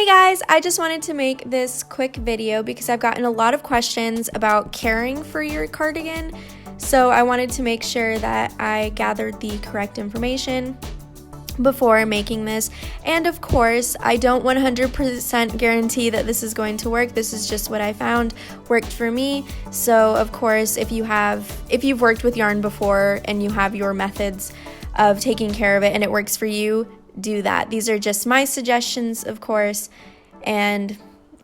guys, I just wanted to make this quick video because I've gotten a lot of questions about caring for your cardigan, so I wanted to make sure that I gathered the correct information before making this. And of course, I don't 100% guarantee that this is going to work. This is just what I found worked for me. So of course, if you've worked with yarn before and you have your methods of taking care of it and it works for you, do that. These are just my suggestions, of course, and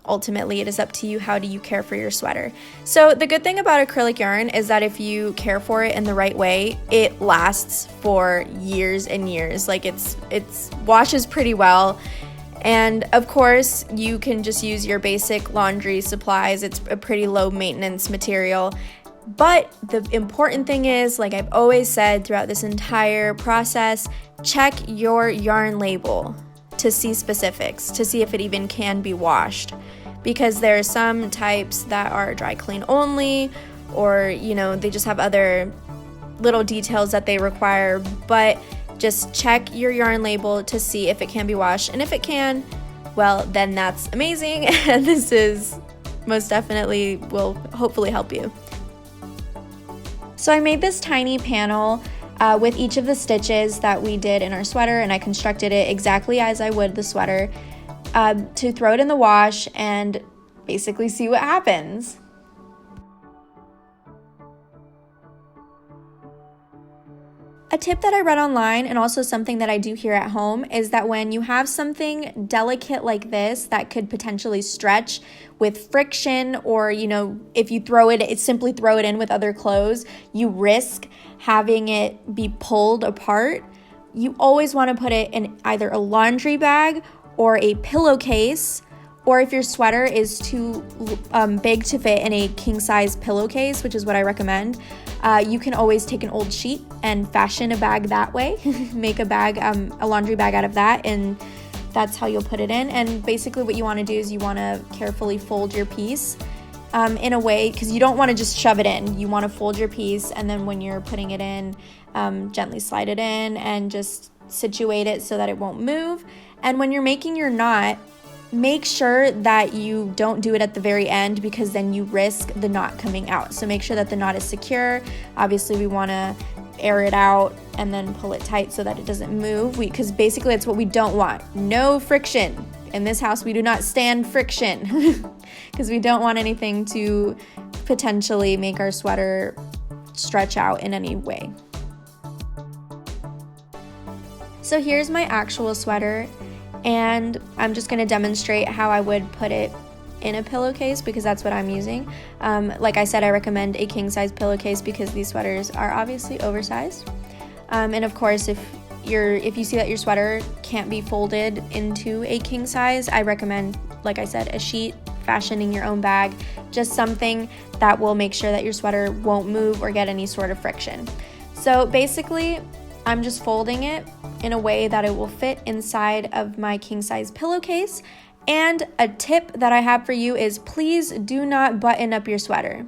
ultimately it is up to you. How do you care for your sweater? So the good thing about acrylic yarn is that if you care for it in the right way, it lasts for years and years. Like it washes pretty well. And of course, you can just use your basic laundry supplies. It's a pretty low maintenance material. But the important thing is, like I've always said throughout this entire process, check your yarn label to see specifics, to see if it even can be washed. Because there are some types that are dry clean only, or they just have other little details that they require. But just check your yarn label to see if it can be washed. And if it can, well, then that's amazing. And this is most definitely will hopefully help you. So I made this tiny panel with each of the stitches that we did in our sweater, and I constructed it exactly as I would the sweater to throw it in the wash and basically see what happens. A tip that I read online, and also something that I do here at home, is that when you have something delicate like this that could potentially stretch with friction, or if you simply throw it in with other clothes, you risk having it be pulled apart. You always want to put it in either a laundry bag or a pillowcase, or if your sweater is too big to fit in a king-size pillowcase, which is what I recommend, you can always take an old sheet and fashion a bag that way. Make a bag, a laundry bag out of that, and that's how you'll put it in. And basically what you want to do is you want to carefully fold your piece in a way, because you don't want to just shove it in. You want to fold your piece, and then when you're putting it in, gently slide it in and just situate it so that it won't move. And when you're making your knot, make sure that you don't do it at the very end, because then you risk the knot coming out. So make sure that the knot is secure. Obviously we want to air it out and then pull it tight so that it doesn't move, because basically it's what we don't want. No friction. In this house we do not stand friction because we don't want anything to potentially make our sweater stretch out in any way. So here's my actual sweater, and I'm just going to demonstrate how I would put it in a pillowcase, because that's what I'm using. Like I said, I recommend a king-size pillowcase because these sweaters are obviously oversized. And of course, if you see that your sweater can't be folded into a king size, I recommend, like I said, a sheet, fashioning your own bag, just something that will make sure that your sweater won't move or get any sort of friction. So basically, I'm just folding it in a way that it will fit inside of my king-size pillowcase. And a tip that I have for you is, please do not button up your sweater.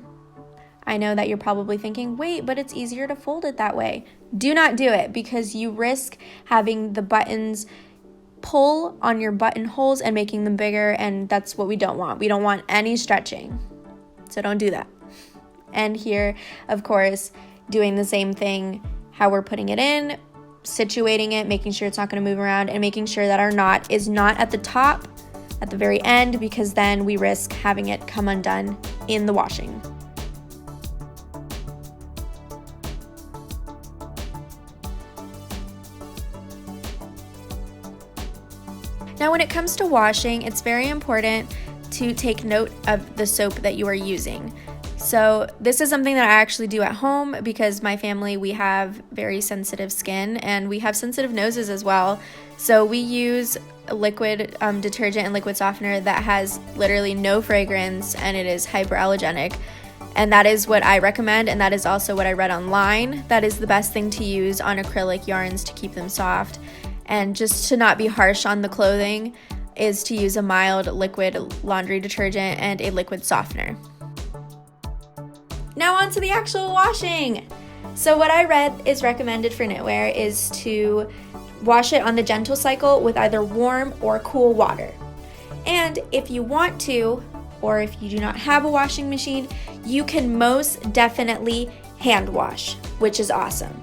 I know that you're probably thinking, wait, but it's easier to fold it that way. Do not do it, because you risk having the buttons pull on your buttonholes and making them bigger, and that's what we don't want. We don't want any stretching, so don't do that. And here, of course, doing the same thing, how we're putting it in, situating it, making sure it's not going to move around, and making sure that our knot is not at the top, at the very end, because then we risk having it come undone in the washing. Now, when it comes to washing, it's very important to take note of the soap that you are using. So this is something that I actually do at home, because my family, we have very sensitive skin and we have sensitive noses as well. So we use a liquid detergent and liquid softener that has literally no fragrance, and it is hyperallergenic. And that is what I recommend, and that is also what I read online. That is the best thing to use on acrylic yarns to keep them soft. And just to not be harsh on the clothing is to use a mild liquid laundry detergent and a liquid softener. Now on to the actual washing. So what I read is recommended for knitwear is to wash it on the gentle cycle with either warm or cool water. And if you want to, or if you do not have a washing machine, you can most definitely hand wash, which is awesome.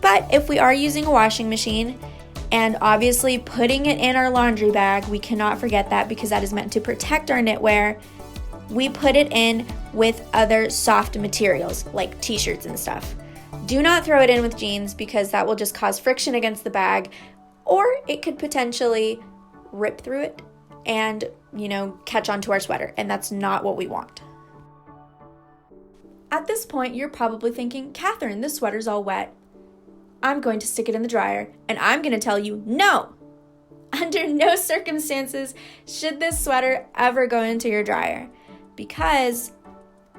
But if we are using a washing machine, and obviously putting it in our laundry bag, we cannot forget that because that is meant to protect our knitwear, we put it in with other soft materials like t-shirts and stuff. Do not throw it in with jeans because that will just cause friction against the bag, or it could potentially rip through it and, catch onto our sweater, and that's not what we want. At this point, you're probably thinking, Catherine, this sweater's all wet. I'm going to stick it in the dryer, and I'm going to tell you, no! Under no circumstances should this sweater ever go into your dryer, because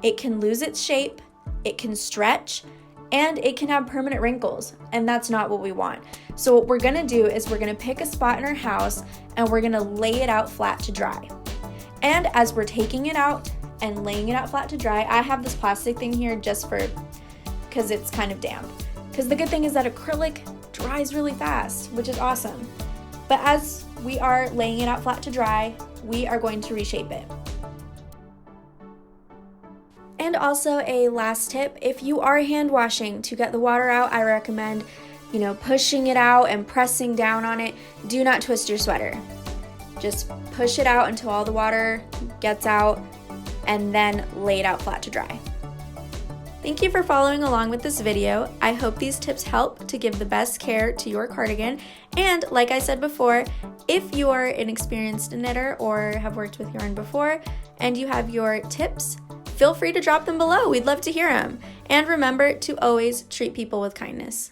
it can lose its shape, it can stretch, and it can have permanent wrinkles, and that's not what we want. So what we're gonna do is we're gonna pick a spot in our house and we're gonna lay it out flat to dry. And as we're taking it out and laying it out flat to dry, I have this plastic thing here just because it's kind of damp. Because the good thing is that acrylic dries really fast, which is awesome. But as we are laying it out flat to dry, we are going to reshape it. And also a last tip, if you are hand washing to get the water out, I recommend, pushing it out and pressing down on it. Do not twist your sweater. Just push it out until all the water gets out and then lay it out flat to dry. Thank you for following along with this video. I hope these tips help to give the best care to your cardigan. And like I said before, if you are an experienced knitter or have worked with yarn before and you have your tips, feel free to drop them below. We'd love to hear them. And remember to always treat people with kindness.